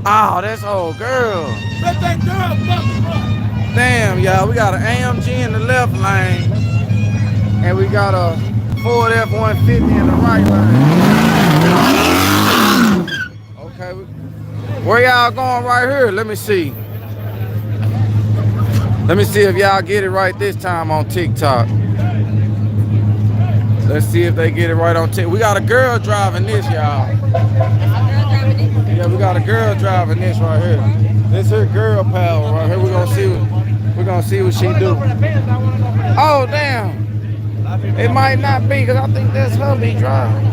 Oh, that's old girl. Let that girl fucking run. Damn, y'all. We got an AMG in the left lane, and we got a Ford F-150 in the right lane. Okay. Where y'all going right here? Let me see. Let me see if y'all get it right this time on TikTok. Let's see if they get it right on TikTok. We got a girl driving this, y'all. Yeah, we got a girl driving this right here. This her girl pal right here. We're gonna see what she do. Oh damn. It might not be because I think that's hubby driving.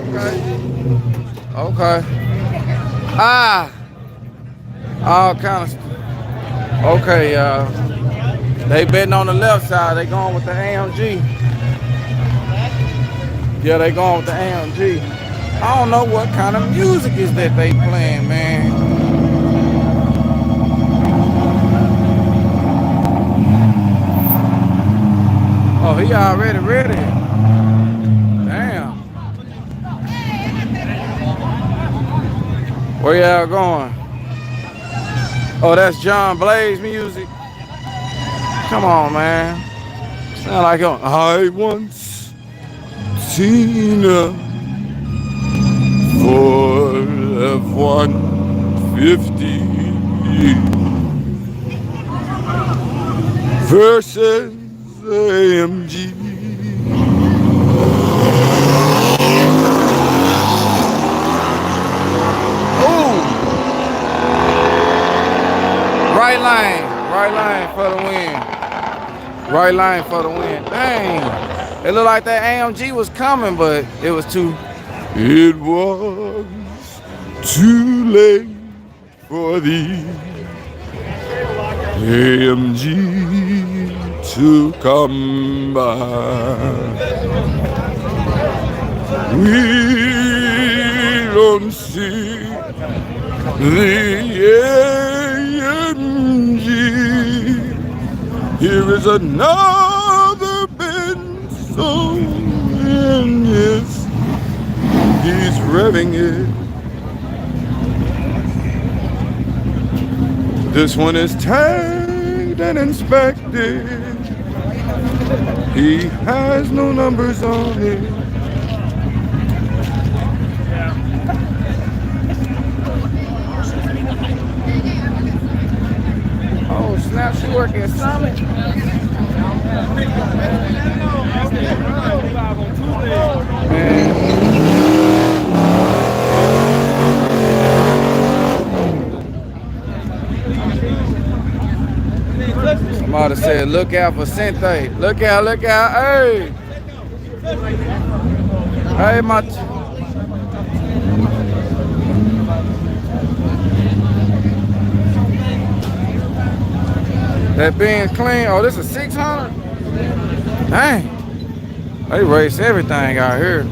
Okay. Okay. Ah. All kind of. Okay, they betting on the left side. They going with the AMG. Yeah, they going with the AMG. I don't know what kind of music is that they playing, man. Oh, he already ready. Damn. Where y'all going? Oh, that's John Blaze music. Come on, man. Sound like I once seen a Ford F-150 versus AMG. Right lane for the win. Right lane for the win. Dang. It looked like that AMG was coming, but it was too. It was too late for the AMG to come by. We don't see the AMG. Here is another Benzo, and yes, he's revving it. This one is tagged and inspected. He has no numbers on it. Oh snap, she working at Summit. Man. Somebody said, look out for Sente. Look out, hey. Hey, my. That being clean. Oh, this is 600? Dang. They race everything out here.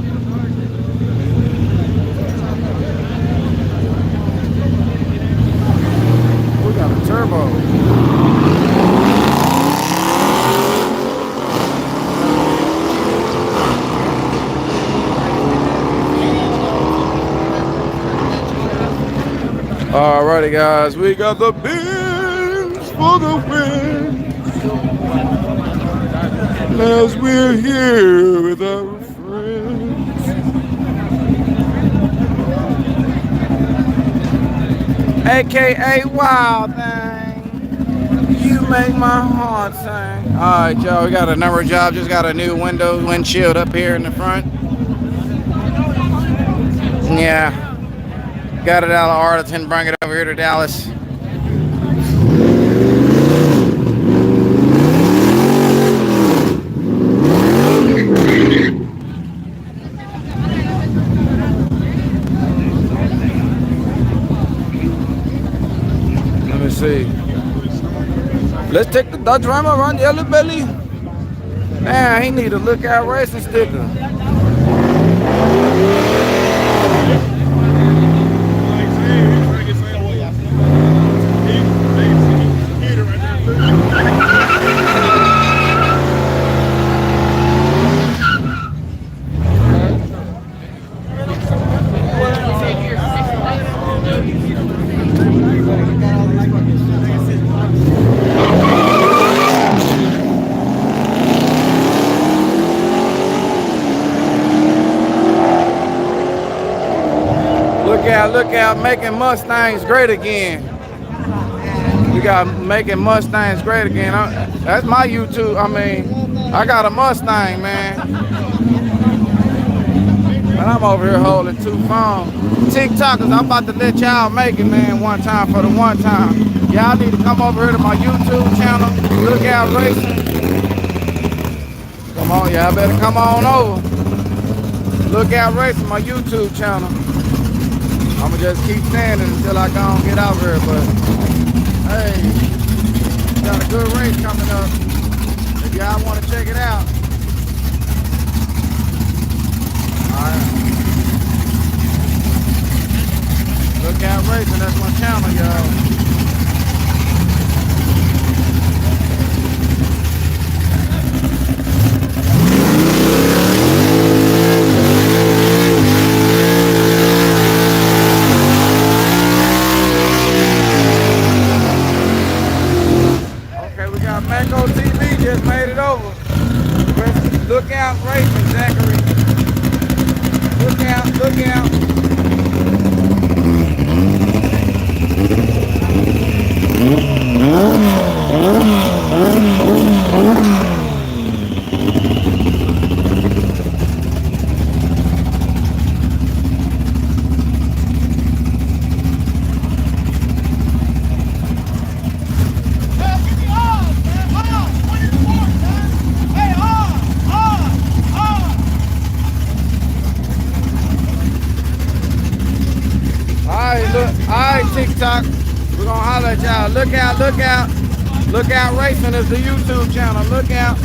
We got a turbo. Alrighty, guys, we got the beans for the win. As we're here with our friends, AKA Wild Thing, you make my heart sing. Alright, y'all, we got a number job. Just got a new windshield up here in the front. Yeah. Got it out of Arlington, bring it over here to Dallas. Let me see. Let's take the Dodge Ram around Yello Belly. Man, he need a lookout racing sticker. got Look Out Making Mustangs Great Again. We got Making Mustangs Great Again. That's my YouTube. I mean, I got a Mustang, man. And I'm over here holding 2 phones. TikTokers, I'm about to let y'all make it, man, one time for the one time. Y'all need to come over here to my YouTube channel, Look Out Racing. Come on, y'all better come on over. Look Out Racing, my YouTube channel. I'ma just keep standing until I go and get out here, but hey, got a good race coming up. If y'all want to check it out. Alright. Look Out Racing, that's my channel, y'all. Mako TV just made it over. Look Out Racing, Zachary. Look out, look out. Alright, TikTok. We're gonna holler at y'all. Look out, look out. Look Out Racing is the YouTube channel. Look out.